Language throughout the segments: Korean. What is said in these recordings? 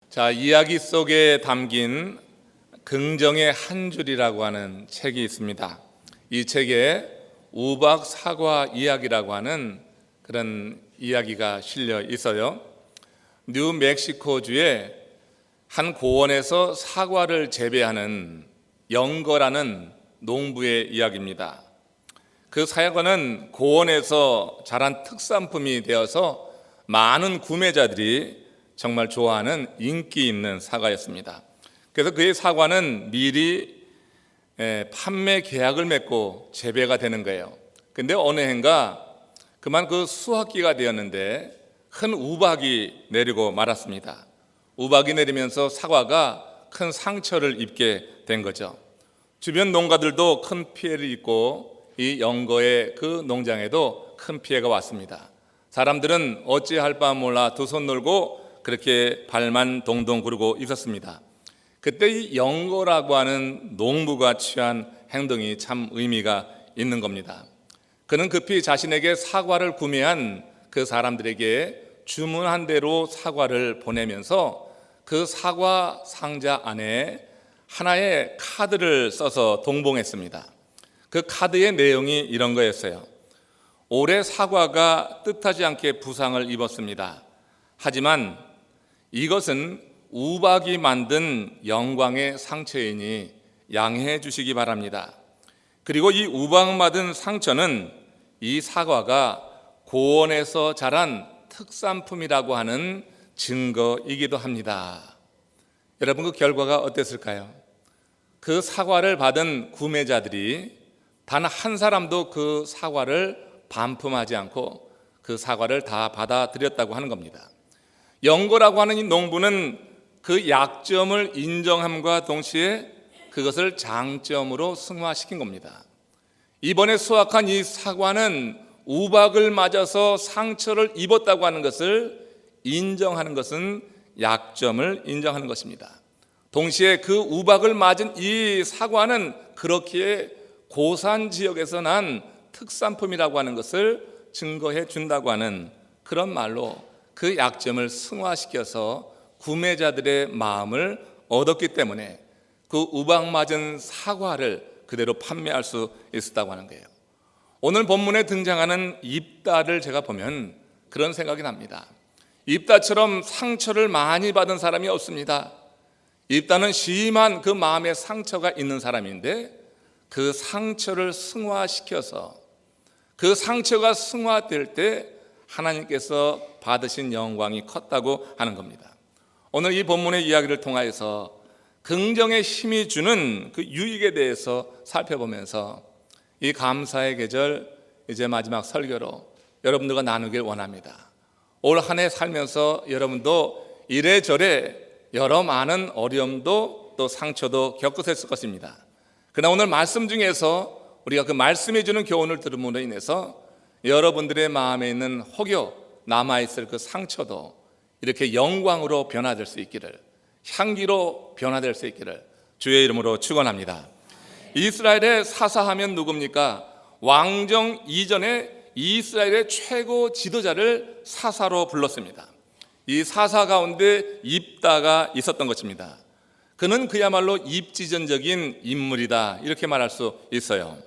자, 이야기 속에 담긴 긍정의 한 줄이라고 하는 책이 있습니다. 이 책에 우박 사과 이야기라고 하는 그런 이야기가 실려 있어요. 뉴멕시코주의 한 고원에서 사과를 재배하는 영거라는 농부의 이야기입니다. 그 사과는 고원에서 자란 특산품이 되어서 많은 구매자들이 정말 좋아하는 인기 있는 사과였습니다. 그래서 그의 사과는 미리 판매 계약을 맺고 재배가 되는 거예요. 근데 어느 해인가 그만 그 수확기가 되었는데 큰 우박이 내리고 말았습니다. 우박이 내리면서 사과가 큰 상처를 입게 된 거죠. 주변 농가들도 큰 피해를 입고 이 영거의 그 농장에도 큰 피해가 왔습니다. 사람들은 어찌할 바 몰라 두 손 놀고 그렇게 발만 동동 구르고 있었습니다. 그때 이 영거라고 하는 농부가 취한 행동이 참 의미가 있는 겁니다. 그는 급히 자신에게 사과를 구매한 그 사람들에게 주문한 대로 사과를 보내면서 그 사과 상자 안에 하나의 카드를 써서 동봉했습니다. 그 카드의 내용이 이런 거였어요. 올해 사과가 뜻하지 않게 부상을 입었습니다. 하지만 이것은 우박이 만든 영광의 상처이니 양해해 주시기 바랍니다. 그리고 이 우박 맞은 상처는 이 사과가 고원에서 자란 특산품이라고 하는 증거이기도 합니다. 여러분, 그 결과가 어땠을까요? 그 사과를 받은 구매자들이 단 한 사람도 그 사과를 반품하지 않고 그 사과를 다 받아들였다고 하는 겁니다. 영거라고 하는 이 농부는 그 약점을 인정함과 동시에 그것을 장점으로 승화시킨 겁니다. 이번에 수확한 이 사과는 우박을 맞아서 상처를 입었다고 하는 것을 인정하는 것은 약점을 인정하는 것입니다. 동시에 그 우박을 맞은 이 사과는 그렇기에 고산 지역에서 난 특산품이라고 하는 것을 증거해 준다고 하는 그런 말로 그 약점을 승화시켜서 구매자들의 마음을 얻었기 때문에 그 우박 맞은 사과를 그대로 판매할 수 있었다고 하는 거예요. 오늘 본문에 등장하는 입다를 제가 보면 그런 생각이 납니다. 입다처럼 상처를 많이 받은 사람이 없습니다. 입다는 심한 그 마음의 상처가 있는 사람인데 그 상처를 승화시켜서 그 상처가 승화될 때 하나님께서 받으신 영광이 컸다고 하는 겁니다. 오늘 이 본문의 이야기를 통하여서 긍정의 힘이 주는 그 유익에 대해서 살펴보면서 이 감사의 계절 이제 마지막 설교로 여러분들과 나누길 원합니다. 올 한 해 살면서 여러분도 이래저래 여러 많은 어려움도 또 상처도 겪으셨을 것입니다. 그러나 오늘 말씀 중에서 우리가 그 말씀이 주는 교훈을 들음으로 인해서 여러분들의 마음에 있는 혹여 남아있을 그 상처도 이렇게 영광으로 변화될 수 있기를, 향기로 변화될 수 있기를 주의 이름으로 축원합니다. 이스라엘의 사사하면 누굽니까? 왕정 이전에 이스라엘의 최고 지도자를 사사로 불렀습니다. 이 사사 가운데 입다가 있었던 것입니다. 그는 그야말로 입지전적인 인물이다 이렇게 말할 수 있어요.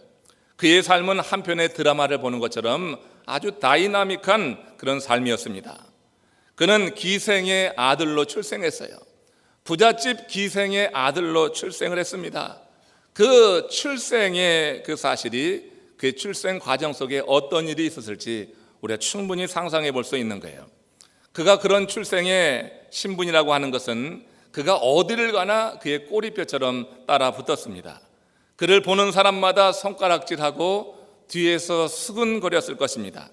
그의 삶은 한편의 드라마를 보는 것처럼 아주 다이나믹한 그런 삶이었습니다. 그는 기생의 아들로 출생했어요. 부잣집 기생의 아들로 출생을 했습니다. 그 출생의 그 사실이 그 출생 과정 속에 어떤 일이 있었을지 우리가 충분히 상상해 볼 수 있는 거예요. 그가 그런 출생의 신분이라고 하는 것은 그가 어디를 가나 그의 꼬리뼈처럼 따라 붙었습니다. 그를 보는 사람마다 손가락질하고 뒤에서 수근거렸을 것입니다.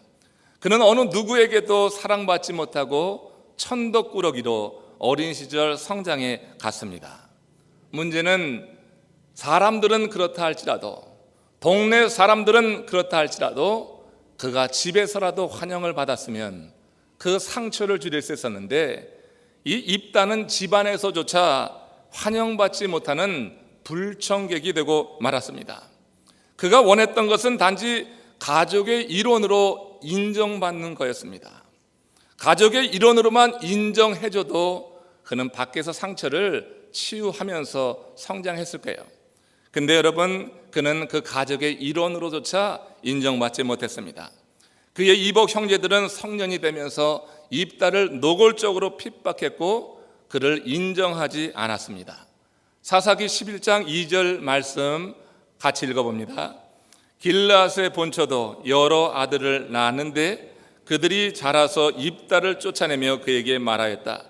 그는 어느 누구에게도 사랑받지 못하고 천덕꾸러기로 어린 시절 성장해 갔습니다. 문제는 사람들은 그렇다 할지라도, 동네 사람들은 그렇다 할지라도 그가 집에서라도 환영을 받았으면 그 상처를 줄일 수 있었는데 이 입다는 집안에서조차 환영받지 못하는 불청객이 되고 말았습니다. 그가 원했던 것은 단지 가족의 일원으로 인정받는 거였습니다. 가족의 일원으로만 인정해줘도 그는 밖에서 상처를 치유하면서 성장했을 거예요. 근데 여러분, 그는 그 가족의 일원으로조차 인정받지 못했습니다. 그의 이복 형제들은 성년이 되면서 입다를 노골적으로 핍박했고 그를 인정하지 않았습니다. 사사기 11장 2절 말씀 같이 읽어봅니다. 길르앗의 본처도 여러 아들을 낳았는데 그들이 자라서 입다를 쫓아내며 그에게 말하였다.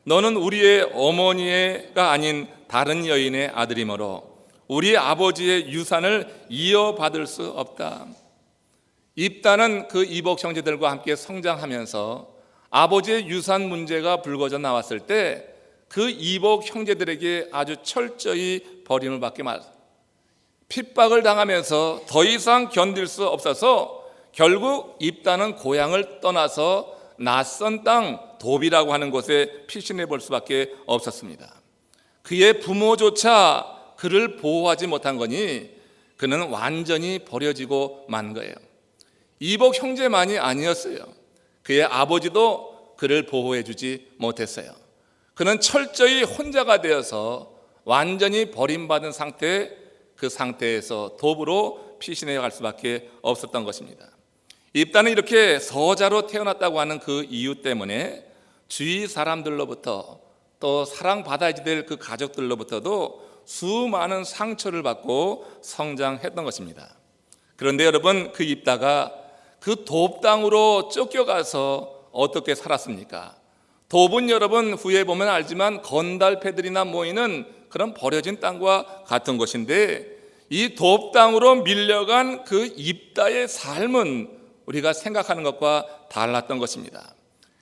너는 우리의 어머니가 아닌 다른 여인의 아들이므로 우리 아버지의 유산을 이어받을 수 없다. 입다는 그 이복 형제들과 함께 성장하면서 아버지의 유산 문제가 불거져 나왔을 때 그 이복 형제들에게 아주 철저히 버림을 받게 말했습니다. 핍박을 당하면서 더 이상 견딜 수 없어서 결국 입다는 고향을 떠나서 낯선 땅 도비라고 하는 곳에 피신해 볼 수밖에 없었습니다. 그의 부모조차 그를 보호하지 못한 거니 그는 완전히 버려지고 만 거예요. 이복 형제만이 아니었어요. 그의 아버지도 그를 보호해 주지 못했어요. 그는 철저히 혼자가 되어서 완전히 버림받은 상태, 그 상태에서 도부로 피신해 갈 수밖에 없었던 것입니다. 입다는 이렇게 서자로 태어났다고 하는 그 이유 때문에 주위 사람들로부터 또 사랑받아야 될 그 가족들로부터도 수많은 상처를 받고 성장했던 것입니다. 그런데 여러분, 그 입다가 그 돕 땅으로 쫓겨가서 어떻게 살았습니까? 돕은 여러분 후에 보면 알지만 건달패들이나 모이는 그런 버려진 땅과 같은 것인데 이 돕 땅으로 밀려간 그 입다의 삶은 우리가 생각하는 것과 달랐던 것입니다.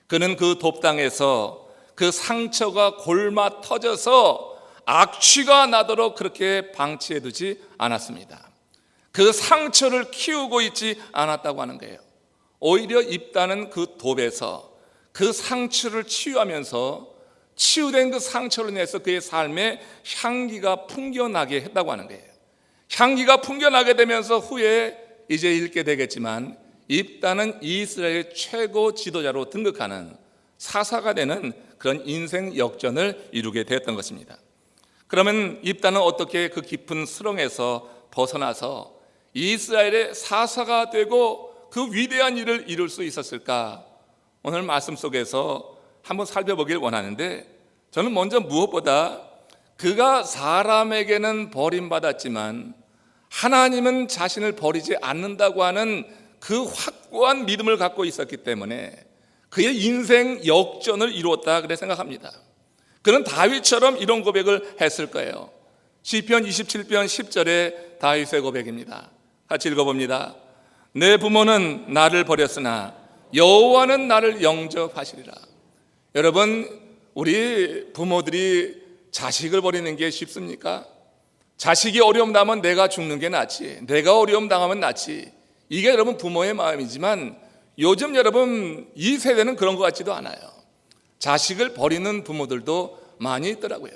그는 그 돕 땅에서 그 상처가 골마 터져서 악취가 나도록 그렇게 방치해 두지 않았습니다. 그 상처를 키우고 있지 않았다고 하는 거예요. 오히려 입다는 그 돕에서 그 상처를 치유하면서 치유된 그 상처로 인해서 그의 삶에 향기가 풍겨나게 했다고 하는 거예요. 향기가 풍겨나게 되면서 후에 이제 읽게 되겠지만 입다는 이스라엘의 최고 지도자로 등극하는 사사가 되는 그런 인생 역전을 이루게 되었던 것입니다. 그러면 입다는 어떻게 그 깊은 수렁에서 벗어나서 이스라엘의 사사가 되고 그 위대한 일을 이룰 수 있었을까? 오늘 말씀 속에서 한번 살펴보길 원하는데, 저는 먼저 무엇보다 그가 사람에게는 버림받았지만 하나님은 자신을 버리지 않는다고 하는 그 확고한 믿음을 갖고 있었기 때문에 그의 인생 역전을 이루었다 그래 생각합니다. 그는 다윗처럼 이런 고백을 했을 거예요. 시편 27편 10절에 다윗의 고백입니다. 같이 읽어봅니다. 내 부모는 나를 버렸으나 여호와는 나를 영접하시리라. 여러분, 우리 부모들이 자식을 버리는 게 쉽습니까? 자식이 어려움 당하면 내가 죽는 게 낫지, 내가 어려움 당하면 낫지, 이게 여러분 부모의 마음이지만 요즘 여러분 이 세대는 그런 것 같지도 않아요. 자식을 버리는 부모들도 많이 있더라고요.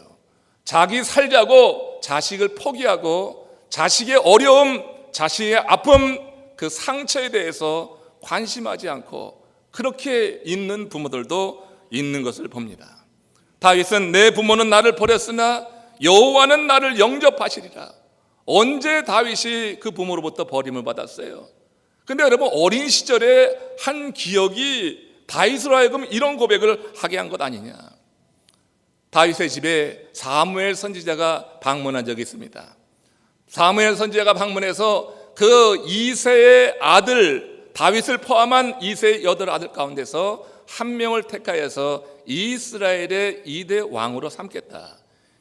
자기 살자고 자식을 포기하고 자식의 어려움, 자식의 아픔, 그 상처에 대해서 관심하지 않고 그렇게 있는 부모들도 있는 것을 봅니다. 다윗은 내 부모는 나를 버렸으나 여호와는 나를 영접하시리라. 언제 다윗이 그 부모로부터 버림을 받았어요? 근데 여러분, 어린 시절에 한 기억이 다윗으로 하여금 이런 고백을 하게 한 것 아니냐. 다윗의 집에 사무엘 선지자가 방문한 적이 있습니다. 사무엘 선지자가 방문해서 그 이새의 아들 다윗을 포함한 이새의 8아들 가운데서 한 명을 택하여서 이스라엘의 2대 왕으로 삼겠다,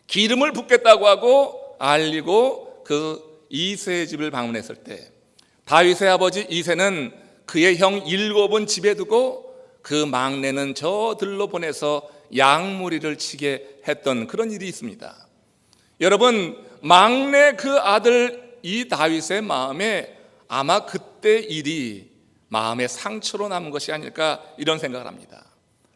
기름을 붓겠다고 하고 알리고 그 이새의 집을 방문했을 때 다윗의 아버지 이새는 그의 형 7은 집에 두고 그 막내는 저 들로 보내서 양무리를 치게 했던 그런 일이 있습니다. 여러분, 막내 그 아들 이 다윗의 마음에 아마 그때 일이 마음의 상처로 남은 것이 아닐까, 이런 생각을 합니다.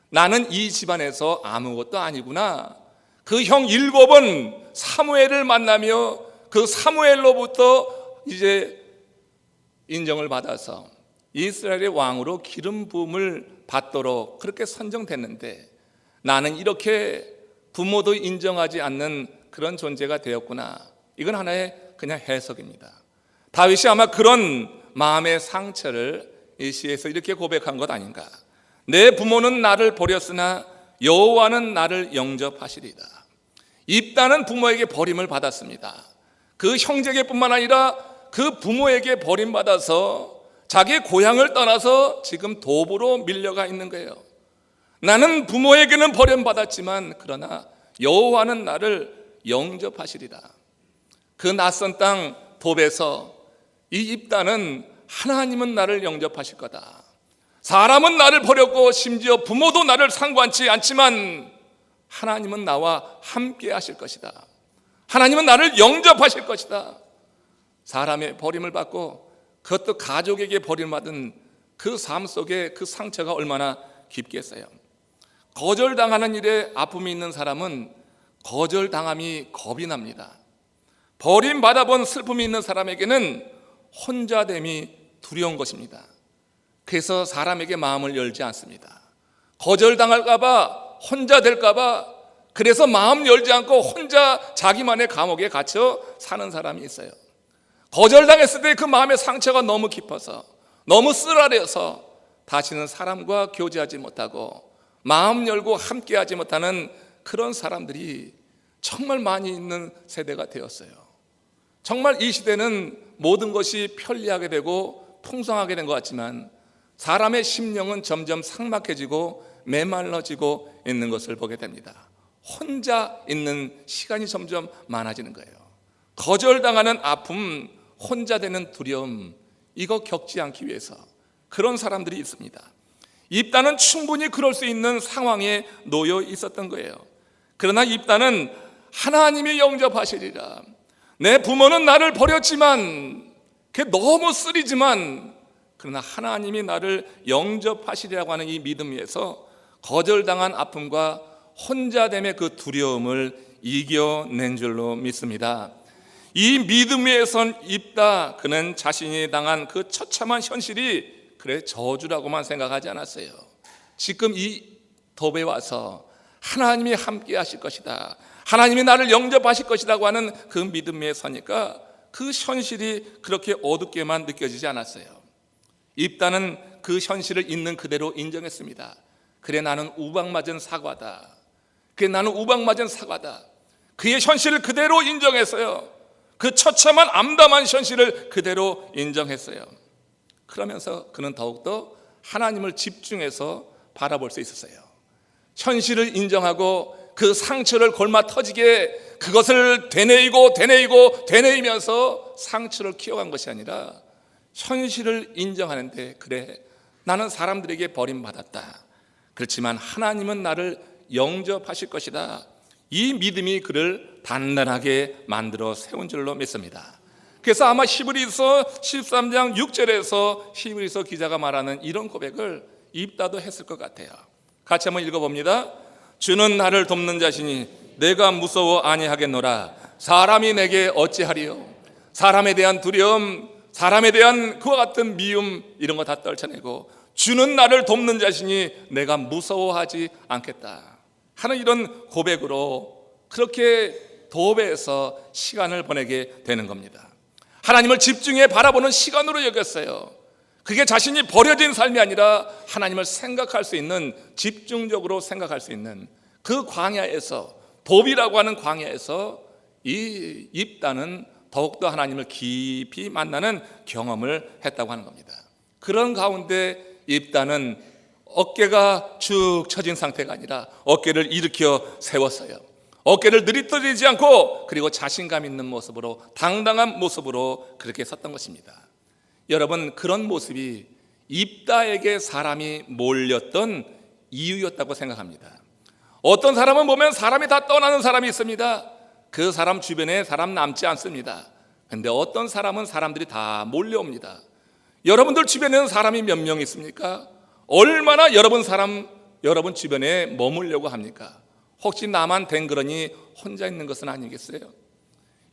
나는 이 집안에서 아무것도 아니구나. 그 형 7은 사무엘을 만나며 그 사무엘로부터 이제 인정을 받아서 이스라엘의 왕으로 기름 부음을 받도록 그렇게 선정됐는데 나는 이렇게 부모도 인정하지 않는 그런 존재가 되었구나. 이건 하나의 그냥 해석입니다. 다윗이 아마 그런 마음의 상처를 이 시에서 이렇게 고백한 것 아닌가. 내 부모는 나를 버렸으나 여호와는 나를 영접하시리다. 입다는 부모에게 버림을 받았습니다. 그 형제에게뿐만 아니라 그 부모에게 버림받아서 자기 고향을 떠나서 지금 도부로 밀려가 있는 거예요. 나는 부모에게는 버림받았지만 그러나 여호와는 나를 영접하시리라. 그 낯선 땅 돕에서 이 입다는 하나님은 나를 영접하실 거다. 사람은 나를 버렸고 심지어 부모도 나를 상관치 않지만 하나님은 나와 함께 하실 것이다. 하나님은 나를 영접하실 것이다. 사람의 버림을 받고 그것도 가족에게 버림받은 그 삶 속에 그 상처가 얼마나 깊겠어요. 거절당하는 일에 아픔이 있는 사람은 거절당함이 겁이 납니다. 버림받아 본 슬픔이 있는 사람에게는 혼자됨이 두려운 것입니다. 그래서 사람에게 마음을 열지 않습니다. 거절당할까 봐, 혼자 될까 봐, 그래서 마음 열지 않고 혼자 자기만의 감옥에 갇혀 사는 사람이 있어요. 거절당했을 때 그 마음의 상처가 너무 깊어서, 너무 쓰라려서 다시는 사람과 교제하지 못하고 마음 열고 함께하지 못하는 그런 사람들이 정말 많이 있는 세대가 되었어요. 정말 이 시대는 모든 것이 편리하게 되고 풍성하게 된 것 같지만 사람의 심령은 점점 삭막해지고 메말라지고 있는 것을 보게 됩니다. 혼자 있는 시간이 점점 많아지는 거예요. 거절당하는 아픔, 혼자 되는 두려움, 이거 겪지 않기 위해서 그런 사람들이 있습니다. 입다는 충분히 그럴 수 있는 상황에 놓여 있었던 거예요. 그러나 입다는 하나님이 영접하시리라. 내 부모는 나를 버렸지만, 그게 너무 쓰리지만 그러나 하나님이 나를 영접하시리라고 하는 이 믿음 위에서 거절당한 아픔과 혼자됨의 그 두려움을 이겨낸 줄로 믿습니다. 이 믿음 위에 선 입다, 그는 자신이 당한 그 처참한 현실이 그래 저주라고만 생각하지 않았어요. 지금 이 돕에 와서 하나님이 함께 하실 것이다, 하나님이 나를 영접하실 것이라고 하는 그 믿음 위에 서니까 그 현실이 그렇게 어둡게만 느껴지지 않았어요. 입다는 그 현실을 있는 그대로 인정했습니다. 그래 나는 우박맞은 사과다. 그래 나는 우박맞은 사과다. 그의 현실을 그대로 인정했어요. 그 처참한 암담한 현실을 그대로 인정했어요. 그러면서 그는 더욱더 하나님을 집중해서 바라볼 수 있었어요. 현실을 인정하고 그 상처를 골마 터지게 그것을 되뇌이면서 상처를 키워간 것이 아니라 현실을 인정하는데, 그래 나는 사람들에게 버림받았다. 그렇지만 하나님은 나를 영접하실 것이다. 이 믿음이 그를 단단하게 만들어 세운 줄로 믿습니다. 그래서 아마 히브리서 13장 6절에서 히브리서 기자가 말하는 이런 고백을 입다도 했을 것 같아요. 같이 한번 읽어봅니다. 주는 나를 돕는 자시니 내가 무서워 아니하겠노라. 사람이 내게 어찌하리요. 사람에 대한 두려움, 사람에 대한 그와 같은 미움, 이런 거 다 떨쳐내고 주는 나를 돕는 자시니 내가 무서워하지 않겠다 하는 이런 고백으로 그렇게 돕에서 시간을 보내게 되는 겁니다. 하나님을 집중해 바라보는 시간으로 여겼어요. 그게 자신이 버려진 삶이 아니라 하나님을 생각할 수 있는, 집중적으로 생각할 수 있는 그 광야에서, 돕이라고 하는 광야에서 이 입다는 더욱더 하나님을 깊이 만나는 경험을 했다고 하는 겁니다. 그런 가운데 입다는 어깨가 축 처진 상태가 아니라 어깨를 일으켜 세웠어요. 어깨를 느릿뜨리지 않고, 그리고 자신감 있는 모습으로, 당당한 모습으로 그렇게 섰던 것입니다. 여러분, 그런 모습이 입다에게 사람이 몰렸던 이유였다고 생각합니다. 어떤 사람은 보면 사람이 다 떠나는 사람이 있습니다. 그 사람 주변에 사람 남지 않습니다. 그런데 어떤 사람은 사람들이 다 몰려옵니다. 여러분들 주변에는 사람이 몇 명 있습니까? 얼마나 여러분 주변에 머물려고 합니까? 혹시 나만 댕그러니 혼자 있는 것은 아니겠어요?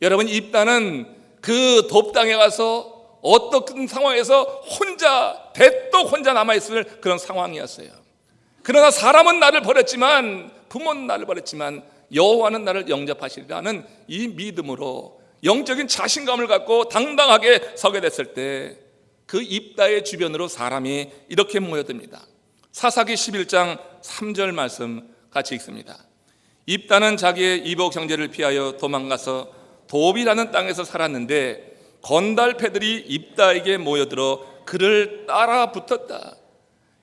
여러분, 입다는 그 돕당에 가서 어떤 상황에서 혼자 남아있을 그런 상황이었어요. 그러나 사람은 나를 버렸지만 부모는 나를 버렸지만 여호와는 나를 영접하시리라는 이 믿음으로 영적인 자신감을 갖고 당당하게 서게 됐을 때 그 입다의 주변으로 사람이 이렇게 모여듭니다. 사사기 11장 3절 말씀 같이 읽습니다. 입다는 자기의 이복 형제를 피하여 도망가서 도비라는 땅에서 살았는데 건달패들이 입다에게 모여들어 그를 따라 붙었다.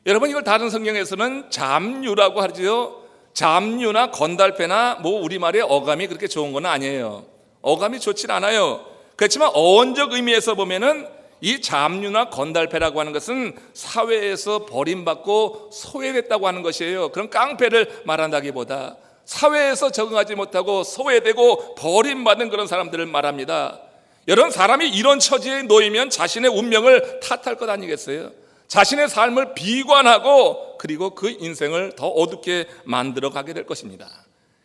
여러분, 이걸 다른 성경에서는 잡류라고 하죠. 잡류나 건달패나 우리말의 어감이 그렇게 좋은 건 아니에요. 어감이 좋진 않아요. 그렇지만 어원적 의미에서 보면은 이 잡류나 건달패라고 하는 것은 사회에서 버림받고 소외됐다고 하는 것이에요. 그런 깡패를 말한다기보다 사회에서 적응하지 못하고 소외되고 버림받은 그런 사람들을 말합니다. 여러분, 사람이 이런 처지에 놓이면 자신의 운명을 탓할 것 아니겠어요? 자신의 삶을 비관하고 그리고 그 인생을 더 어둡게 만들어 가게 될 것입니다.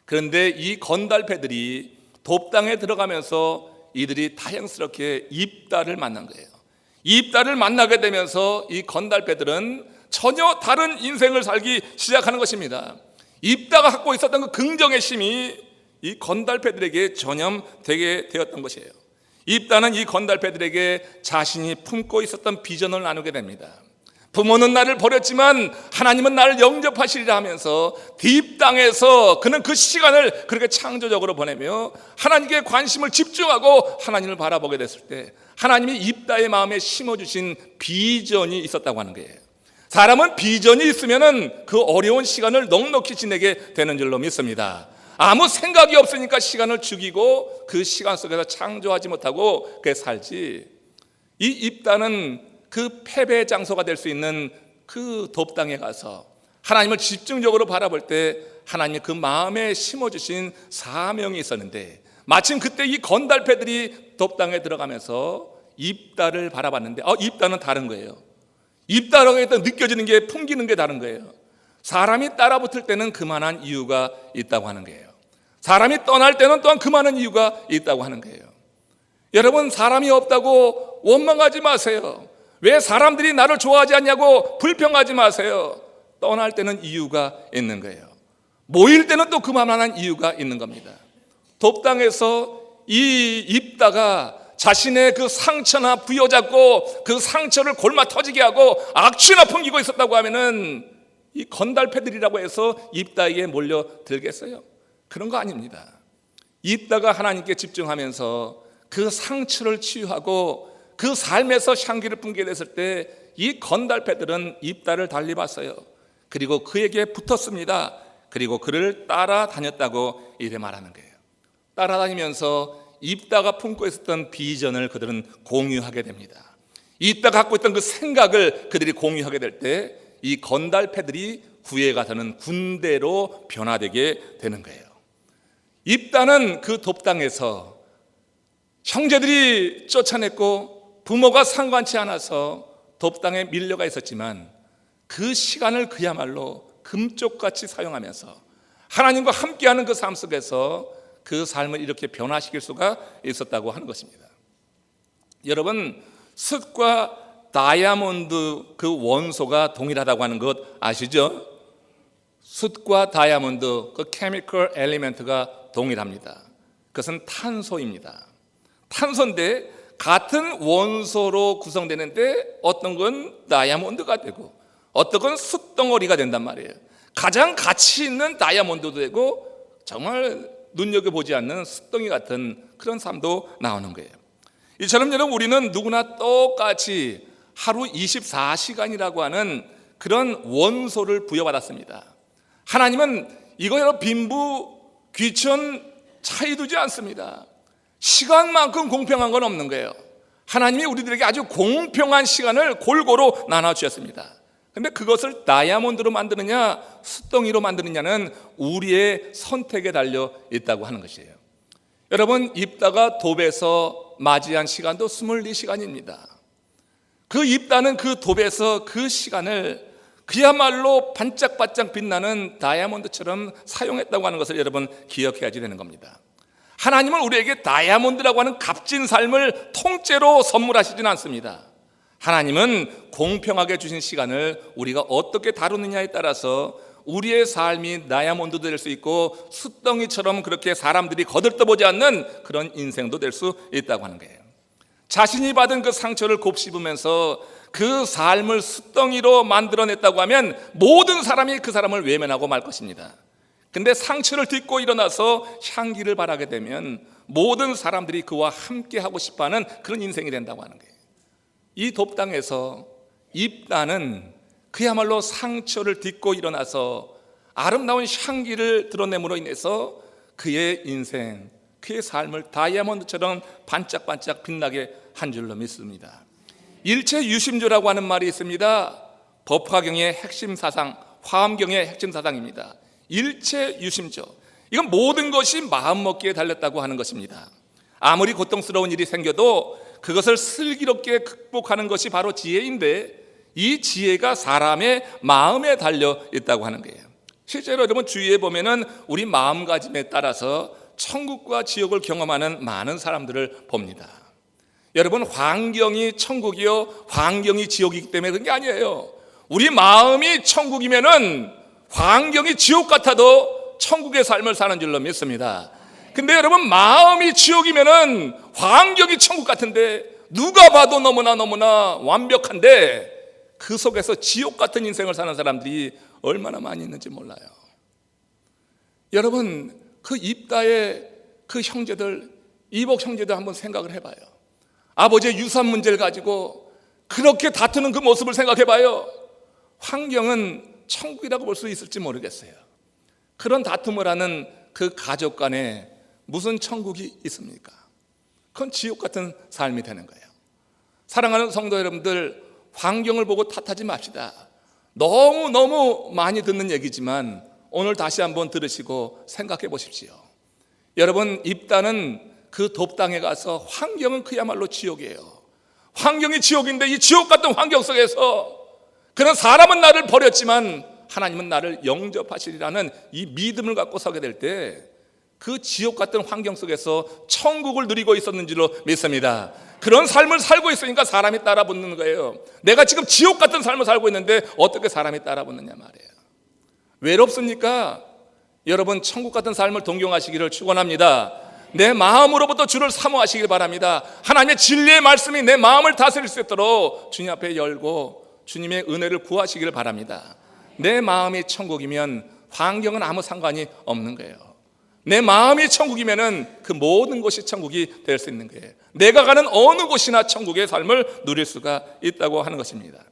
그런데 이 건달패들이 돕당에 들어가면서 이들이 다행스럽게 입다를 만난 거예요. 입다를 만나게 되면서 이 건달패들은 전혀 다른 인생을 살기 시작하는 것입니다. 입다가 갖고 있었던 그 긍정의 힘이 이 건달패들에게 전염되게 되었던 것이에요. 입다는 이 건달패들에게 자신이 품고 있었던 비전을 나누게 됩니다. 부모는 나를 버렸지만 하나님은 나를 영접하시리라 하면서 딥땅에서 그는 그 시간을 그렇게 창조적으로 보내며 하나님께 관심을 집중하고 하나님을 바라보게 됐을 때 하나님이 입다의 마음에 심어주신 비전이 있었다고 하는 거예요. 사람은 비전이 있으면 그 어려운 시간을 넉넉히 지내게 되는 줄로 믿습니다. 아무 생각이 없으니까 시간을 죽이고 그 시간 속에서 창조하지 못하고 그렇게 살지. 이 입다는 그 패배의 장소가 될 수 있는 그 돕당에 가서 하나님을 집중적으로 바라볼 때 하나님이 그 마음에 심어주신 사명이 있었는데 마침 그때 이 건달패들이 돕당에 들어가면서 입다를 바라봤는데 입다는 다른 거예요. 입다라고 했던 느껴지는 게 풍기는 게 다른 거예요. 사람이 따라붙을 때는 그만한 이유가 있다고 하는 거예요. 사람이 떠날 때는 또한 그만한 이유가 있다고 하는 거예요. 여러분, 사람이 없다고 원망하지 마세요. 왜 사람들이 나를 좋아하지 않냐고 불평하지 마세요. 떠날 때는 이유가 있는 거예요. 모일 때는 또 그만한 이유가 있는 겁니다. 돕당에서 이 입다가 자신의 그 상처나 부여잡고 그 상처를 골마 터지게 하고 악취나 풍기고 있었다고 하면은 이 건달패들이라고 해서 입다에게 몰려들겠어요? 그런 거 아닙니다. 입다가 하나님께 집중하면서 그 상처를 치유하고 그 삶에서 향기를 풍기게 됐을 때 이 건달패들은 입다를 달리 봤어요. 그리고 그에게 붙었습니다. 그리고 그를 따라다녔다고 이래 말하는 거예요. 따라다니면서 입다가 품고 있었던 비전을 그들은 공유하게 됩니다. 입다가 갖고 있던 그 생각을 그들이 공유하게 될 때 이 건달패들이 후예가 되는 군대로 변화되게 되는 거예요. 입다는 그 돕당에서 형제들이 쫓아냈고 부모가 상관치 않아서 돕당에 밀려가 있었지만 그 시간을 그야말로 금쪽같이 사용하면서 하나님과 함께하는 그 삶 속에서 그 삶을 이렇게 변화시킬 수가 있었다고 하는 것입니다. 여러분, 숯과 다이아몬드 그 원소가 동일하다고 하는 것 아시죠? 숯과 다이아몬드 그 케미컬 엘리멘트가 동일합니다. 그것은 탄소입니다. 탄소인데 같은 원소로 구성되는데 어떤 건 다이아몬드가 되고 어떤 건 숯덩어리가 된단 말이에요. 가장 가치 있는 다이아몬드도 되고 정말 눈여겨보지 않는 숯덩이 같은 그런 삶도 나오는 거예요. 이처럼 여러분, 우리는 누구나 똑같이 하루 24시간이라고 하는 그런 원소를 부여받았습니다. 하나님은 이거 여러분 빈부 귀천 차이 두지 않습니다. 시간만큼 공평한 건 없는 거예요. 하나님이 우리들에게 아주 공평한 시간을 골고루 나눠주셨습니다. 근데 그것을 다이아몬드로 만드느냐 숯덩이로 만드느냐는 우리의 선택에 달려 있다고 하는 것이에요. 여러분, 입다가 돕에서 맞이한 시간도 24시간입니다. 그 입다는 그 돕에서 그 시간을 그야말로 반짝반짝 빛나는 다이아몬드처럼 사용했다고 하는 것을 여러분 기억해야지 되는 겁니다. 하나님은 우리에게 다이아몬드라고 하는 값진 삶을 통째로 선물하시지는 않습니다. 하나님은 공평하게 주신 시간을 우리가 어떻게 다루느냐에 따라서 우리의 삶이 다이아몬드 될 수 있고 숯덩이처럼 그렇게 사람들이 거들떠보지 않는 그런 인생도 될 수 있다고 하는 거예요. 자신이 받은 그 상처를 곱씹으면서 그 삶을 숯덩이로 만들어냈다고 하면 모든 사람이 그 사람을 외면하고 말 것입니다. 근데 상처를 딛고 일어나서 향기를 발하게 되면 모든 사람들이 그와 함께 하고 싶어하는 그런 인생이 된다고 하는 거예요. 이 돕당에서 입다는 그야말로 상처를 딛고 일어나서 아름다운 향기를 드러냄으로 인해서 그의 인생, 그의 삶을 다이아몬드처럼 반짝반짝 빛나게 한 줄로 믿습니다. 일체유심조라고 하는 말이 있습니다. 법화경의 핵심 사상, 화엄경의 핵심 사상입니다. 일체유심조, 이건 모든 것이 마음먹기에 달렸다고 하는 것입니다. 아무리 고통스러운 일이 생겨도 그것을 슬기롭게 극복하는 것이 바로 지혜인데, 이 지혜가 사람의 마음에 달려 있다고 하는 거예요. 실제로 여러분 주위에 보면은 우리 마음가짐에 따라서 천국과 지옥을 경험하는 많은 사람들을 봅니다. 여러분, 환경이 천국이요 환경이 지옥이기 때문에 그런 게 아니에요. 우리 마음이 천국이면은 환경이 지옥 같아도 천국의 삶을 사는 줄로 믿습니다. 근데 여러분, 마음이 지옥이면은 환경이 천국 같은데 누가 봐도 너무나 완벽한데 그 속에서 지옥 같은 인생을 사는 사람들이 얼마나 많이 있는지 몰라요. 여러분, 그 입다의 그 형제들, 이복 형제들 한번 생각을 해봐요. 아버지의 유산 문제를 가지고 그렇게 다투는 그 모습을 생각해봐요. 환경은 천국이라고 볼 수 있을지 모르겠어요. 그런 다툼을 하는 그 가족 간에 무슨 천국이 있습니까? 그건 지옥 같은 삶이 되는 거예요. 사랑하는 성도 여러분들, 환경을 보고 탓하지 맙시다. 너무 많이 듣는 얘기지만 오늘 다시 한번 들으시고 생각해 보십시오. 여러분, 입다는 그 돕당에 가서 환경은 그야말로 지옥이에요. 환경이 지옥인데 이 지옥 같은 환경 속에서 그런 사람은 나를 버렸지만 하나님은 나를 영접하시리라는 이 믿음을 갖고 서게 될 때 그 지옥 같은 환경 속에서 천국을 누리고 있었는 줄로 믿습니다. 그런 삶을 살고 있으니까 사람이 따라붙는 거예요. 내가 지금 지옥 같은 삶을 살고 있는데 어떻게 사람이 따라붙느냐 말이에요. 외롭습니까? 여러분, 천국 같은 삶을 동경하시기를 축원합니다. 내 마음으로부터 주를 사모하시길 바랍니다. 하나님의 진리의 말씀이 내 마음을 다스릴 수 있도록 주님 앞에 열고 주님의 은혜를 구하시길 바랍니다. 내 마음이 천국이면 환경은 아무 상관이 없는 거예요. 내 마음이 천국이면은 그 모든 곳이 천국이 될 수 있는 거예요. 내가 가는 어느 곳이나 천국의 삶을 누릴 수가 있다고 하는 것입니다.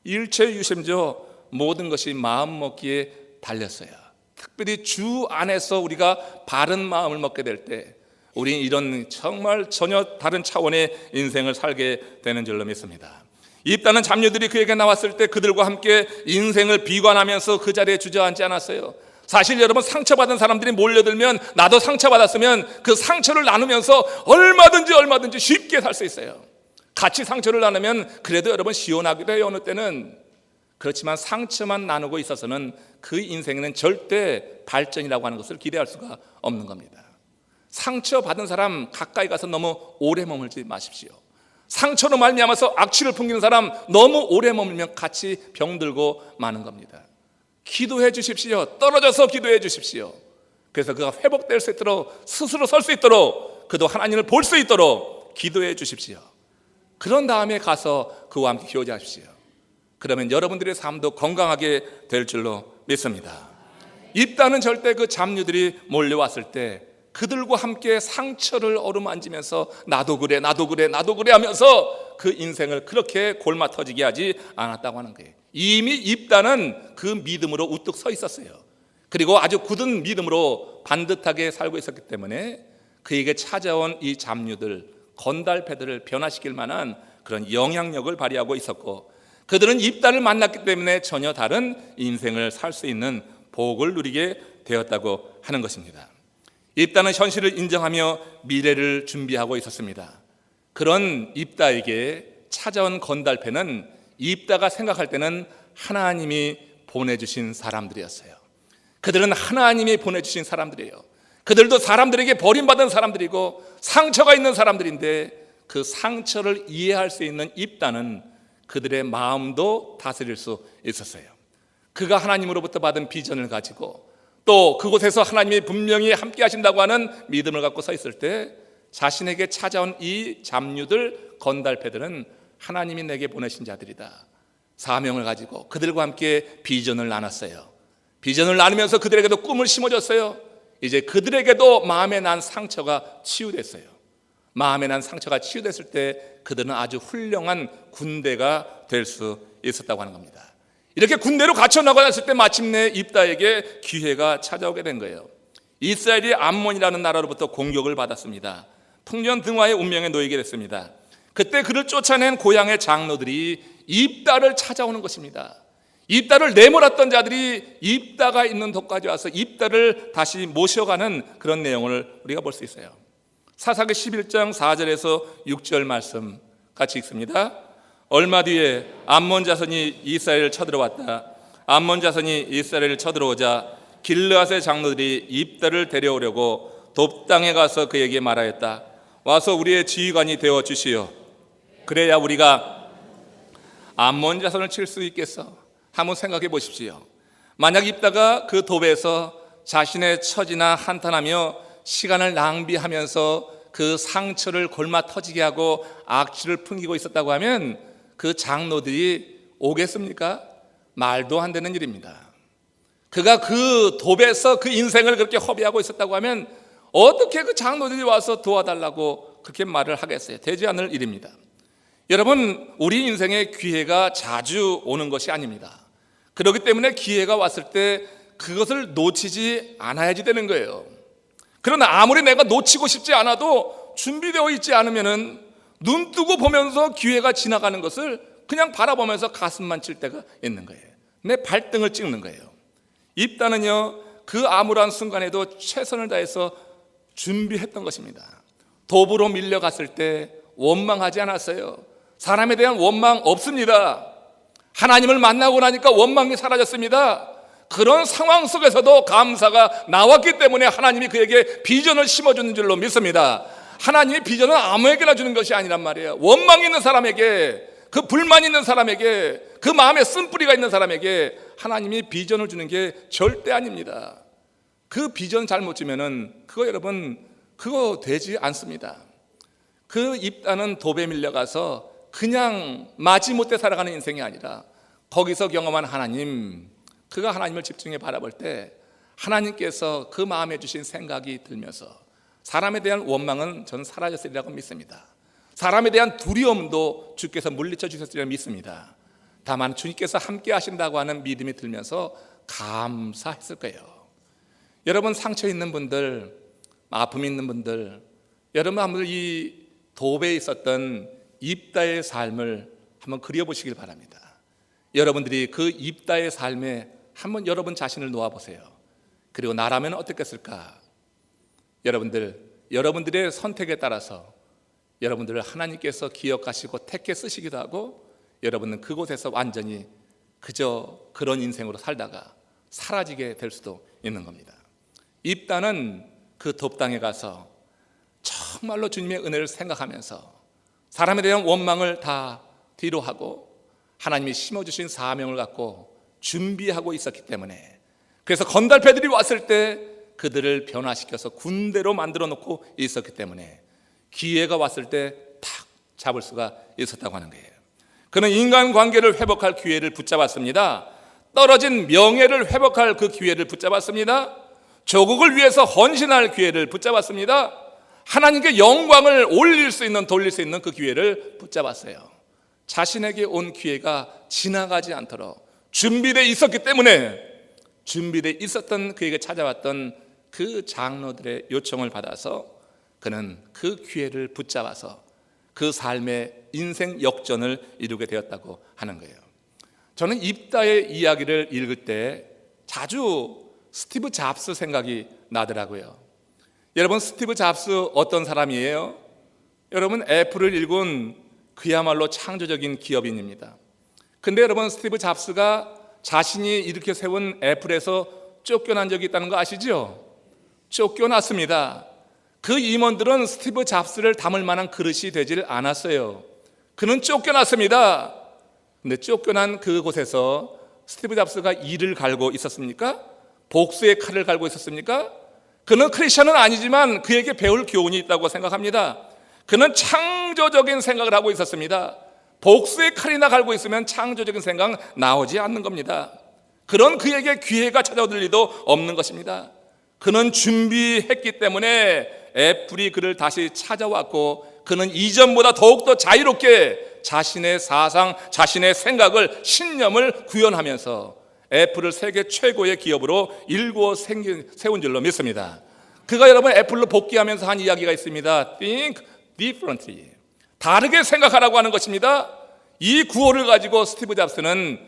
일체유심조, 모든 것이 마음 먹기에 달렸어요. 특별히 주 안에서 우리가 바른 마음을 먹게 될 때 우리는 이런 정말 전혀 다른 차원의 인생을 살게 되는 줄로 믿습니다. 입다는 잡녀들이 그에게 나왔을 때 그들과 함께 인생을 비관하면서 그 자리에 주저앉지 않았어요. 사실 여러분, 상처받은 사람들이 몰려들면 나도 상처받았으면 그 상처를 나누면서 얼마든지 쉽게 살 수 있어요. 같이 상처를 나누면 그래도 여러분 시원하기도 해요, 어느 때는. 그렇지만 상처만 나누고 있어서는 그 인생에는 절대 발전이라고 하는 것을 기대할 수가 없는 겁니다. 상처받은 사람 가까이 가서 너무 오래 머물지 마십시오. 상처로 말미암아서 악취를 풍기는 사람 너무 오래 머물면 같이 병들고 마는 겁니다. 기도해 주십시오. 떨어져서 기도해 주십시오. 그래서 그가 회복될 수 있도록, 스스로 설 수 있도록, 그도 하나님을 볼 수 있도록 기도해 주십시오. 그런 다음에 가서 그와 함께 교제하십시오. 그러면 여러분들의 삶도 건강하게 될 줄로 믿습니다. 입다는 절대 그 잡류들이 몰려왔을 때 그들과 함께 상처를 어루만지면서 나도 그래 하면서 그 인생을 그렇게 골마 터지게 하지 않았다고 하는 거예요. 이미 입다는 그 믿음으로 우뚝 서 있었어요. 그리고 아주 굳은 믿음으로 반듯하게 살고 있었기 때문에 그에게 찾아온 이 잡류들, 건달패들을 변화시킬 만한 그런 영향력을 발휘하고 있었고, 그들은 입다를 만났기 때문에 전혀 다른 인생을 살 수 있는 복을 누리게 되었다고 하는 것입니다. 입다는 현실을 인정하며 미래를 준비하고 있었습니다. 그런 입다에게 찾아온 건달패는 입다가 생각할 때는 하나님이 보내주신 사람들이었어요. 그들은 하나님이 보내주신 사람들이에요. 그들도 사람들에게 버림받은 사람들이고 상처가 있는 사람들인데 그 상처를 이해할 수 있는 입다는 그들의 마음도 다스릴 수 있었어요. 그가 하나님으로부터 받은 비전을 가지고 또 그곳에서 하나님이 분명히 함께 하신다고 하는 믿음을 갖고 서 있을 때 자신에게 찾아온 이 잡류들, 건달패들은 하나님이 내게 보내신 자들이다, 사명을 가지고 그들과 함께 비전을 나눴어요. 비전을 나누면서 그들에게도 꿈을 심어줬어요. 이제 그들에게도 마음에 난 상처가 치유됐어요. 마음에 난 상처가 치유됐을 때 그들은 아주 훌륭한 군대가 될 수 있었다고 하는 겁니다. 이렇게 군대로 갇혀 나가았을 때 마침내 입다에게 기회가 찾아오게 된 거예요. 이스라엘이 암몬이라는 나라로부터 공격을 받았습니다. 풍년등화의 운명에 놓이게 됐습니다. 그때 그를 쫓아낸 고향의 장로들이 입다를 찾아오는 것입니다. 입다를 내몰았던 자들이 입다가 있는 곳까지 와서 입다를 다시 모셔가는 그런 내용을 우리가 볼 수 있어요. 사사기 11장 4절에서 6절 말씀 같이 읽습니다. 얼마 뒤에 암몬 자손이 이스라엘을 쳐들어왔다. 암몬 자손이 이스라엘을 쳐들어오자 길르앗의 장로들이 입다를 데려오려고 돕당에 가서 그에게 말하였다. 와서 우리의 지휘관이 되어 주시오. 그래야 우리가 암몬 자손을 칠 수 있겠어. 한번 생각해 보십시오. 만약 입다가 그 돕에서 자신의 처지나 한탄하며 시간을 낭비하면서 그 상처를 골마 터지게 하고 악취를 풍기고 있었다고 하면 그 장로들이 오겠습니까? 말도 안 되는 일입니다. 그가 그 돕에서 그 인생을 그렇게 허비하고 있었다고 하면 어떻게 그 장로들이 와서 도와달라고 그렇게 말을 하겠어요? 되지 않을 일입니다. 여러분, 우리 인생에 기회가 자주 오는 것이 아닙니다. 그렇기 때문에 기회가 왔을 때 그것을 놓치지 않아야지 되는 거예요. 그러나 아무리 내가 놓치고 싶지 않아도 준비되어 있지 않으면은 눈 뜨고 보면서 기회가 지나가는 것을 그냥 바라보면서 가슴만 칠 때가 있는 거예요. 내 발등을 찍는 거예요. 입다는요, 그 암울한 순간에도 최선을 다해서 준비했던 것입니다. 돕으로 밀려갔을 때 원망하지 않았어요. 사람에 대한 원망 없습니다. 하나님을 만나고 나니까 원망이 사라졌습니다. 그런 상황 속에서도 감사가 나왔기 때문에 하나님이 그에게 비전을 심어주는 줄로 믿습니다. 하나님의 비전은 아무에게나 주는 것이 아니란 말이에요. 원망 있는 사람에게, 그 불만 있는 사람에게, 그 마음에 쓴뿌리가 있는 사람에게 하나님이 비전을 주는 게 절대 아닙니다. 그 비전 잘못 주면은 그거 여러분, 그거 되지 않습니다. 그 입다는 돕에 밀려가서 그냥 마지못해 살아가는 인생이 아니라 거기서 경험한 하나님, 그가 하나님을 집중해 바라볼 때 하나님께서 그 마음에 주신 생각이 들면서 사람에 대한 원망은 저는 사라졌으리라고 믿습니다. 사람에 대한 두려움도 주께서 물리쳐 주셨으리라고 믿습니다. 다만 주님께서 함께 하신다고 하는 믿음이 들면서 감사했을 거예요. 여러분, 상처 있는 분들, 아픔 있는 분들, 여러분 한번 이 돕에 있었던 입다의 삶을 한번 그려보시길 바랍니다. 여러분들이 그 입다의 삶에 한번 여러분 자신을 놓아보세요. 그리고 나라면 어떻겠을까? 여러분들의 선택에 따라서 여러분들을 하나님께서 기억하시고 택해 쓰시기도 하고, 여러분은 그곳에서 완전히 그저 그런 인생으로 살다가 사라지게 될 수도 있는 겁니다. 입다는 그 돕당에 가서 정말로 주님의 은혜를 생각하면서 사람에 대한 원망을 다 뒤로 하고 하나님이 심어주신 사명을 갖고 준비하고 있었기 때문에, 그래서 건달패들이 왔을 때 그들을 변화시켜서 군대로 만들어 놓고 있었기 때문에 기회가 왔을 때 탁 잡을 수가 있었다고 하는 거예요. 그는 인간관계를 회복할 기회를 붙잡았습니다. 떨어진 명예를 회복할 그 기회를 붙잡았습니다. 조국을 위해서 헌신할 기회를 붙잡았습니다. 하나님께 영광을 올릴 수 있는, 돌릴 수 있는 그 기회를 붙잡았어요. 자신에게 온 기회가 지나가지 않도록 준비되어 있었기 때문에, 준비되어 있었던 그에게 찾아왔던 그 장로들의 요청을 받아서 그는 그 기회를 붙잡아서 그 삶의 인생 역전을 이루게 되었다고 하는 거예요. 저는 입다의 이야기를 읽을 때 자주 스티브 잡스 생각이 나더라고요. 여러분, 스티브 잡스 어떤 사람이에요? 여러분, 애플을 일군 그야말로 창조적인 기업인입니다. 근데 여러분, 스티브 잡스가 자신이 이렇게 세운 애플에서 쫓겨난 적이 있다는 거 아시죠? 쫓겨났습니다. 그 임원들은 스티브 잡스를 담을 만한 그릇이 되질 않았어요. 그는 쫓겨났습니다. 근데 쫓겨난 그곳에서 스티브 잡스가 이를 갈고 있었습니까? 복수의 칼을 갈고 있었습니까? 그는 크리스천은 아니지만 그에게 배울 교훈이 있다고 생각합니다. 그는 창조적인 생각을 하고 있었습니다. 복수의 칼이나 갈고 있으면 창조적인 생각 나오지 않는 겁니다. 그런 그에게 기회가 찾아올 리도 없는 것입니다. 그는 준비했기 때문에 애플이 그를 다시 찾아왔고, 그는 이전보다 더욱더 자유롭게 자신의 사상, 자신의 생각을, 신념을 구현하면서 애플을 세계 최고의 기업으로 일구어 세운 줄로 믿습니다. 그가 여러분 애플로 복귀하면서 한 이야기가 있습니다. Think differently. 다르게 생각하라고 하는 것입니다. 이 구호를 가지고 스티브 잡스는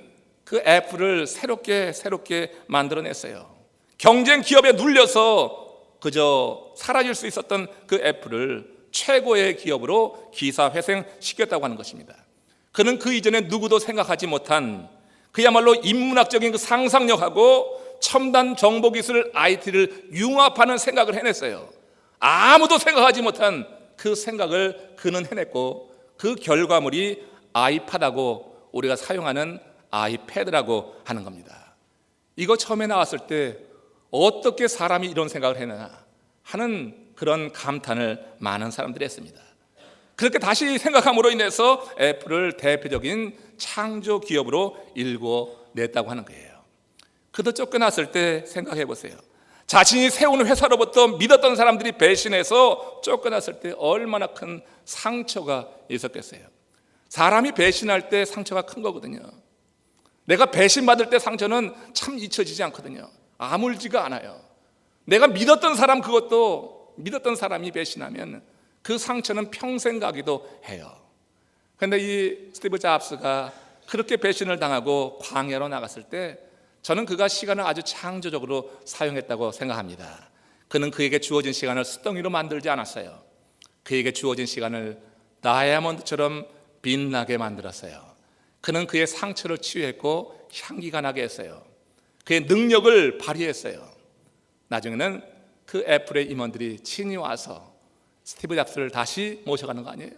그 애플을 새롭게 만들어냈어요. 경쟁 기업에 눌려서 그저 사라질 수 있었던 그 애플을 최고의 기업으로 기사회생시켰다고 하는 것입니다. 그는 그 이전에 누구도 생각하지 못한 그야말로 인문학적인 그 상상력하고 첨단 정보기술 IT를 융합하는 생각을 해냈어요. 아무도 생각하지 못한 그 생각을 그는 해냈고, 그 결과물이 아이팟하고 우리가 사용하는 아이패드라고 하는 겁니다. 이거 처음에 나왔을 때 어떻게 사람이 이런 생각을 했느냐 하는 그런 감탄을 많은 사람들이 했습니다. 그렇게 다시 생각함으로 인해서 애플을 대표적인 창조 기업으로 일궈냈다고 하는 거예요. 그도 쫓겨났을 때 생각해 보세요. 자신이 세운 회사로부터 믿었던 사람들이 배신해서 쫓겨났을 때 얼마나 큰 상처가 있었겠어요. 사람이 배신할 때 상처가 큰 거거든요. 내가 배신받을 때 상처는 참 잊혀지지 않거든요. 아물지가 않아요. 내가 믿었던 사람, 그것도 믿었던 사람이 배신하면 그 상처는 평생 가기도 해요. 그런데 이 스티브 잡스가 그렇게 배신을 당하고 광야로 나갔을 때 저는 그가 시간을 아주 창조적으로 사용했다고 생각합니다. 그는 그에게 주어진 시간을 숫덩이로 만들지 않았어요. 그에게 주어진 시간을 다이아몬드처럼 빛나게 만들었어요. 그는 그의 상처를 치유했고 향기가 나게 했어요. 그의 능력을 발휘했어요. 나중에는 그 애플의 임원들이 친히 와서 스티브 잡스를 다시 모셔가는 거 아니에요?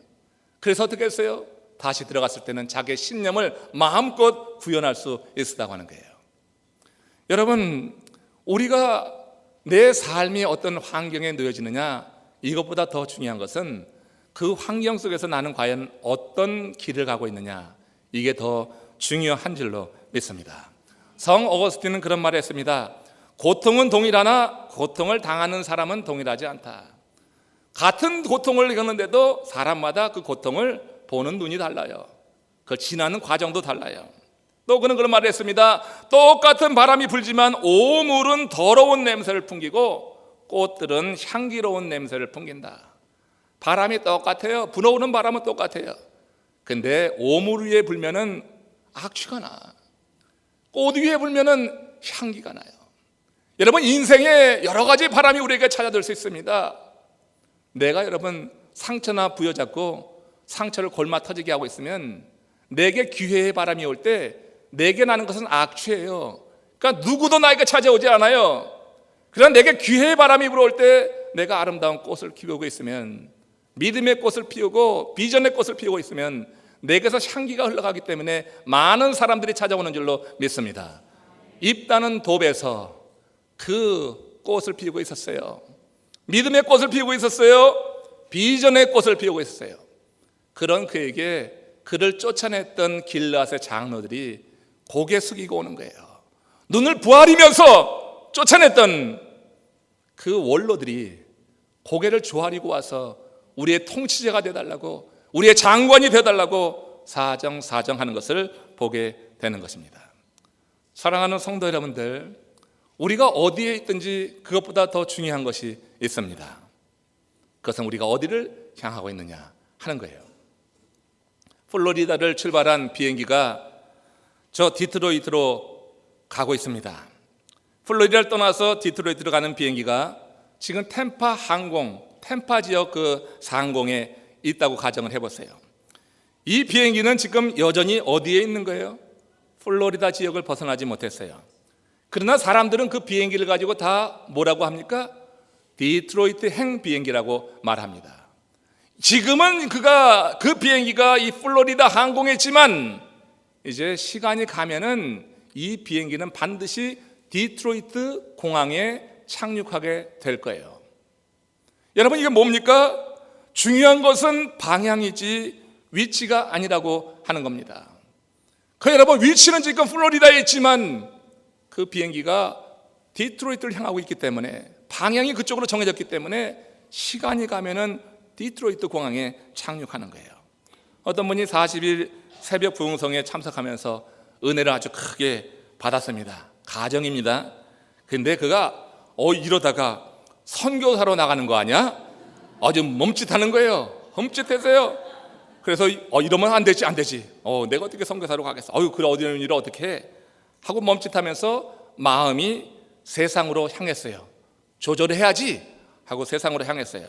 그래서 어떻게 했어요? 다시 들어갔을 때는 자기의 신념을 마음껏 구현할 수 있었다고 하는 거예요. 여러분, 우리가 내 삶이 어떤 환경에 놓여지느냐, 이것보다 더 중요한 것은 그 환경 속에서 나는 과연 어떤 길을 가고 있느냐, 이게 더 중요한 줄로 믿습니다. 성 어거스틴은 그런 말을 했습니다. 고통은 동일하나 고통을 당하는 사람은 동일하지 않다. 같은 고통을 겪는데도 사람마다 그 고통을 보는 눈이 달라요. 그걸 지나는 과정도 달라요. 또 그는 그런 말을 했습니다. 똑같은 바람이 불지만 오물은 더러운 냄새를 풍기고 꽃들은 향기로운 냄새를 풍긴다. 바람이 똑같아요. 불어오는 바람은 똑같아요. 근데 오물 위에 불면은 악취가 나. 꽃 위에 불면은 향기가 나요. 여러분, 인생에 여러 가지 바람이 우리에게 찾아들 수 있습니다. 내가 여러분 상처나 부여잡고 상처를 골마 터지게 하고 있으면 내게 기회의 바람이 올 때 내게 나는 것은 악취예요. 그러니까 누구도 나에게 찾아오지 않아요. 그러나 내게 기회의 바람이 불어올 때 내가 아름다운 꽃을 피우고 있으면, 믿음의 꽃을 피우고 비전의 꽃을 피우고 있으면 내게서 향기가 흘러가기 때문에 많은 사람들이 찾아오는 줄로 믿습니다. 입다는 돕에서 그 꽃을 피우고 있었어요. 믿음의 꽃을 피우고 있었어요. 비전의 꽃을 피우고 있었어요. 그런 그에게 그를 쫓아냈던 길앗의 장로들이 고개 숙이고 오는 거예요. 눈을 부아리면서 쫓아냈던 그 원로들이 고개를 조아리고 와서 우리의 통치자가 되어달라고, 우리의 장관이 되어달라고 사정하는 것을 보게 되는 것입니다. 사랑하는 성도 여러분들, 우리가 어디에 있든지 그것보다 더 중요한 것이 있습니다. 그것은 우리가 어디를 향하고 있느냐 하는 거예요. 플로리다를 출발한 비행기가 저 디트로이트로 가고 있습니다. 플로리다를 떠나서 디트로이트로 가는 비행기가 지금 템파 지역 그 상공에 있다고 가정을 해보세요. 이 비행기는 지금 여전히 어디에 있는 거예요? 플로리다 지역을 벗어나지 못했어요. 그러나 사람들은 그 비행기를 가지고 다 뭐라고 합니까? 디트로이트 행 비행기라고 말합니다. 지금은 그 비행기가 이 플로리다 항공에 있지만 이제 시간이 가면은 이 비행기는 반드시 디트로이트 공항에 착륙하게 될 거예요. 여러분, 이게 뭡니까? 중요한 것은 방향이지 위치가 아니라고 하는 겁니다. 여러분, 위치는 지금 플로리다에 있지만 그 비행기가 디트로이트를 향하고 있기 때문에, 방향이 그쪽으로 정해졌기 때문에 시간이 가면은 디트로이트 공항에 착륙하는 거예요. 어떤 분이 40일 새벽 부흥성에 참석하면서 은혜를 아주 크게 받았습니다. 가정입니다. 근데 그가 이러다가 선교사로 나가는 거 아니야? 아주 멈칫하는 거예요. 멈칫해서요. 그래서 이러면 안 되지. 내가 어떻게 선교사로 가겠어? 그래, 어디 있는 일을 어떻게 해? 하고 멈칫하면서 마음이 세상으로 향했어요. 조절해야지 하고 세상으로 향했어요.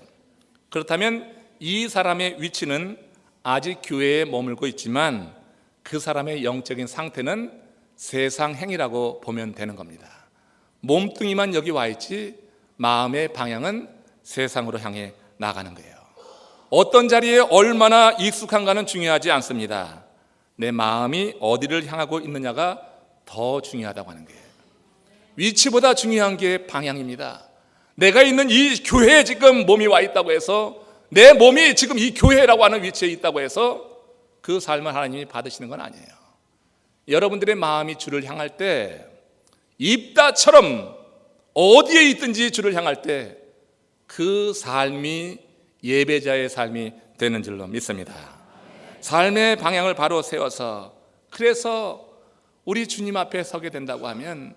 그렇다면 이 사람의 위치는 아직 교회에 머물고 있지만 그 사람의 영적인 상태는 세상 행이라고 보면 되는 겁니다. 몸뚱이만 여기 와 있지 마음의 방향은 세상으로 향해 나가는 거예요. 어떤 자리에 얼마나 익숙한가는 중요하지 않습니다. 내 마음이 어디를 향하고 있느냐가 더 중요하다고 하는 거예요. 위치보다 중요한 게 방향입니다. 내가 있는 이 교회에 지금 몸이 와 있다고 해서, 내 몸이 지금 이 교회라고 하는 위치에 있다고 해서 그 삶을 하나님이 받으시는 건 아니에요. 여러분들의 마음이 주를 향할 때, 입다처럼 어디에 있든지 주를 향할 때 그 삶이 예배자의 삶이 되는 줄로 믿습니다. 삶의 방향을 바로 세워서, 그래서 우리 주님 앞에 서게 된다고 하면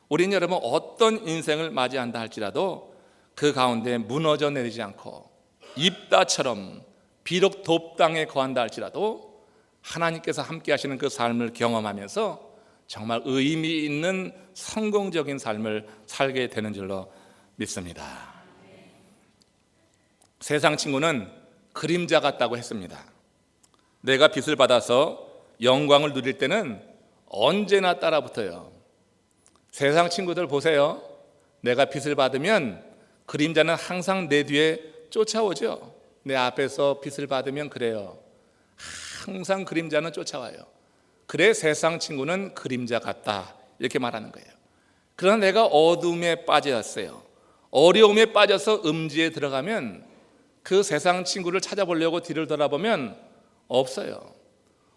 우리는 여러분 어떤 인생을 맞이한다 할지라도 그 가운데 무너져 내리지 않고, 입다처럼 비록 돕당에 거한다 할지라도 하나님께서 함께 하시는 그 삶을 경험하면서 정말 의미 있는 성공적인 삶을 살게 되는 줄로 믿습니다. 세상 친구는 그림자 같다고 했습니다. 내가 빚을 받아서 영광을 누릴 때는 언제나 따라붙어요. 세상 친구들 보세요. 내가 빚을 받으면 그림자는 항상 내 뒤에 쫓아오죠. 내 앞에서 빚을 받으면 그래요. 항상 그림자는 쫓아와요. 그래, 세상 친구는 그림자 같다, 이렇게 말하는 거예요. 그러나 내가 어둠에 빠졌어요. 어려움에 빠져서 음지에 들어가면 그 세상 친구를 찾아보려고 뒤를 돌아보면 없어요.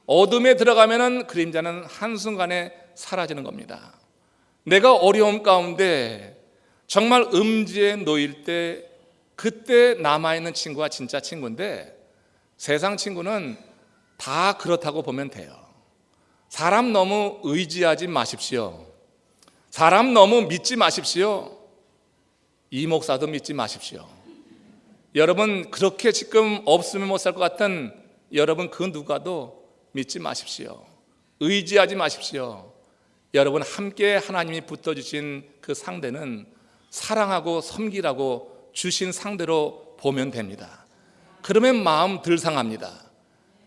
어둠에 들어가면 그림자는 한순간에 사라지는 겁니다. 내가 어려움 가운데 정말 음지에 놓일 때, 그때 남아있는 친구가 진짜 친구인데, 세상 친구는 다 그렇다고 보면 돼요. 사람 너무 의지하지 마십시오. 사람 너무 믿지 마십시오. 이 목사도 믿지 마십시오. 여러분, 그렇게 지금 없으면 못 살 것 같은 여러분 그 누가도 믿지 마십시오. 의지하지 마십시오. 여러분, 함께 하나님이 붙어주신 그 상대는 사랑하고 섬기라고 주신 상대로 보면 됩니다. 그러면 마음 덜 상합니다.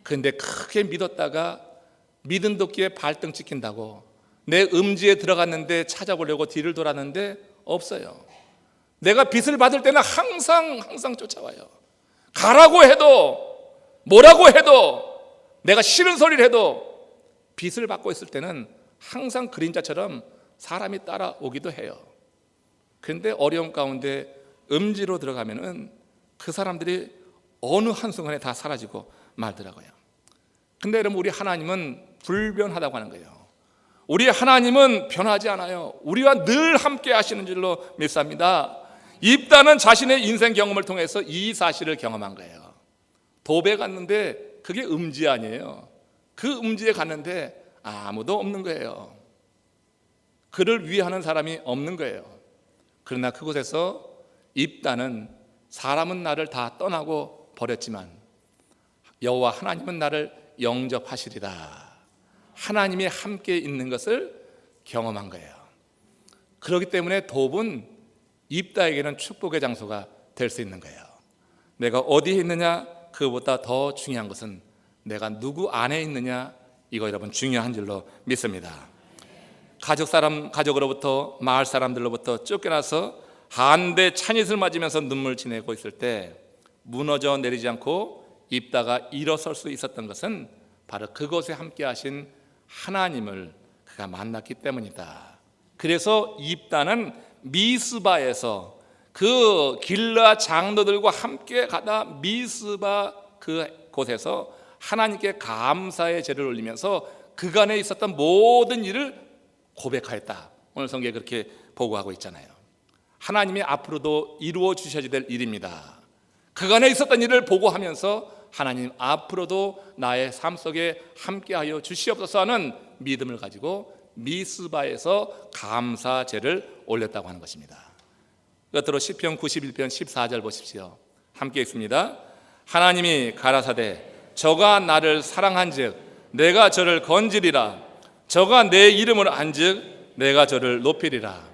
그런데 크게 믿었다가 믿은 도끼에 발등 찍힌다고 내 음지에 들어갔는데 찾아보려고 뒤를 돌았는데 없어요. 내가 빚을 받을 때는 항상 쫓아와요. 가라고 해도, 뭐라고 해도, 내가 싫은 소리를 해도 빚을 받고 있을 때는 항상 그림자처럼 사람이 따라오기도 해요. 그런데 어려움 가운데 음지로 들어가면은 그 사람들이 어느 한순간에 다 사라지고 말더라고요. 근데 여러분, 우리 하나님은 불변하다고 하는 거예요. 우리 하나님은 변하지 않아요. 우리와 늘 함께 하시는 줄로 믿습니다. 입다는 자신의 인생 경험을 통해서 이 사실을 경험한 거예요. 도배 갔는데 그게 음지 아니에요. 그 음지에 갔는데 아무도 없는 거예요. 그를 위하는 사람이 없는 거예요. 그러나 그곳에서 입다는, 사람은 나를 다 떠나고 버렸지만 여호와 하나님은 나를 영접하시리라, 하나님이 함께 있는 것을 경험한 거예요. 그렇기 때문에 돕은 입다에게는 축복의 장소가 될 수 있는 거예요. 내가 어디에 있느냐, 그보다 더 중요한 것은 내가 누구 안에 있느냐, 이거 여러분 중요한 줄로 믿습니다. 가족으로부터, 마을 사람들로부터 쫓겨나서 한데 찬잇을 맞으면서 눈물 지내고 있을 때 무너져 내리지 않고 입다가 일어설 수 있었던 것은 바로 그곳에 함께 하신 하나님을, 그가 만났기 때문이다. 그래서 입다는 미스바에서 그 길라 장로들과 함께 가다 미스바 그 곳에서 하나님께 감사의 제를 올리면서 그간에 있었던 모든 일을 고백하였다. 오늘 성경에 그렇게 보고하고 있잖아요. 하나님이 앞으로도 이루어 주셔야 될 일입니다. 그간에 있었던 일을 보고하면서 하나님 앞으로도 나의 삶 속에 함께하여 주시옵소서 하는 믿음을 가지고 미스바에서 감사제를 올렸다고 하는 것입니다. 끝으로 시편 91편 14절 보십시오. 함께 읽습니다. 하나님이 가라사대 저가 나를 사랑한즉 내가 저를 건지리라. 저가 내 이름을 안즉 내가 저를 높이리라.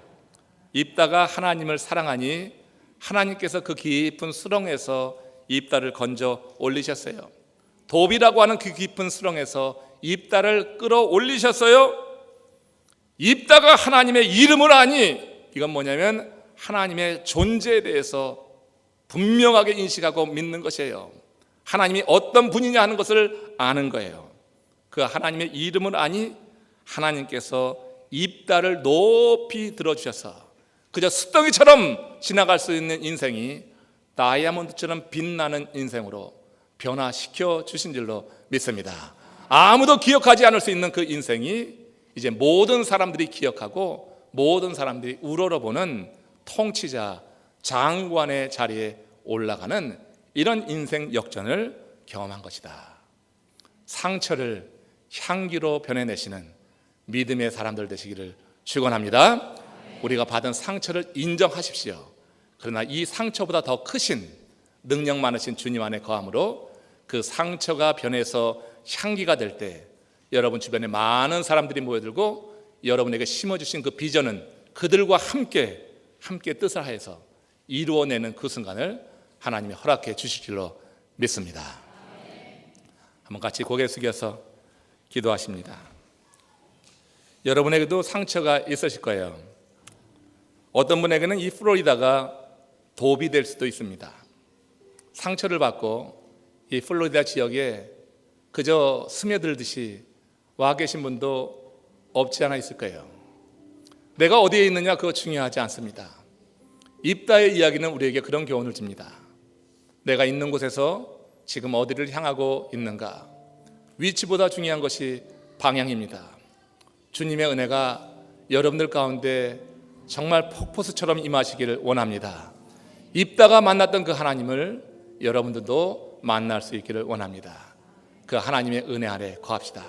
입다가 하나님을 사랑하니 하나님께서 그 깊은 수렁에서 입다를 건져 올리셨어요. 돕이라고 하는 그 깊은 수렁에서 입다를 끌어올리셨어요. 입다가 하나님의 이름을 아니, 이건 뭐냐면 하나님의 존재에 대해서 분명하게 인식하고 믿는 것이에요. 하나님이 어떤 분이냐 하는 것을 아는 거예요. 그 하나님의 이름을 아니 하나님께서 입다를 높이 들어주셔서 그저 습덩이처럼 지나갈 수 있는 인생이 다이아몬드처럼 빛나는 인생으로 변화시켜 주신 줄로 믿습니다. 아무도 기억하지 않을 수 있는 그 인생이 이제 모든 사람들이 기억하고 모든 사람들이 우러러보는 통치자, 장관의 자리에 올라가는 이런 인생 역전을 경험한 것이다. 상처를 향기로 변해내시는 믿음의 사람들 되시기를 축원합니다. 우리가 받은 상처를 인정하십시오. 그러나 이 상처보다 더 크신 능력 많으신 주님 안에 거함으로 그 상처가 변해서 향기가 될 때 여러분 주변에 많은 사람들이 모여들고 여러분에게 심어주신 그 비전은 그들과 함께 뜻을 하여서 이루어내는 그 순간을 하나님이 허락해 주실 줄로 믿습니다. 한번 같이 고개 숙여서 기도하십니다. 여러분에게도 상처가 있으실 거예요. 어떤 분에게는 이 플로리다가 돕이 될 수도 있습니다. 상처를 받고 이 플로리다 지역에 그저 스며들듯이 와 계신 분도 없지 않아 있을 거예요. 내가 어디에 있느냐 그거 중요하지 않습니다. 입다의 이야기는 우리에게 그런 교훈을 줍니다. 내가 있는 곳에서 지금 어디를 향하고 있는가, 위치보다 중요한 것이 방향입니다. 주님의 은혜가 여러분들 가운데 정말 폭포수처럼 임하시기를 원합니다. 입다가 만났던 그 하나님을 여러분들도 만날 수 있기를 원합니다. 그 하나님의 은혜 아래 거합시다.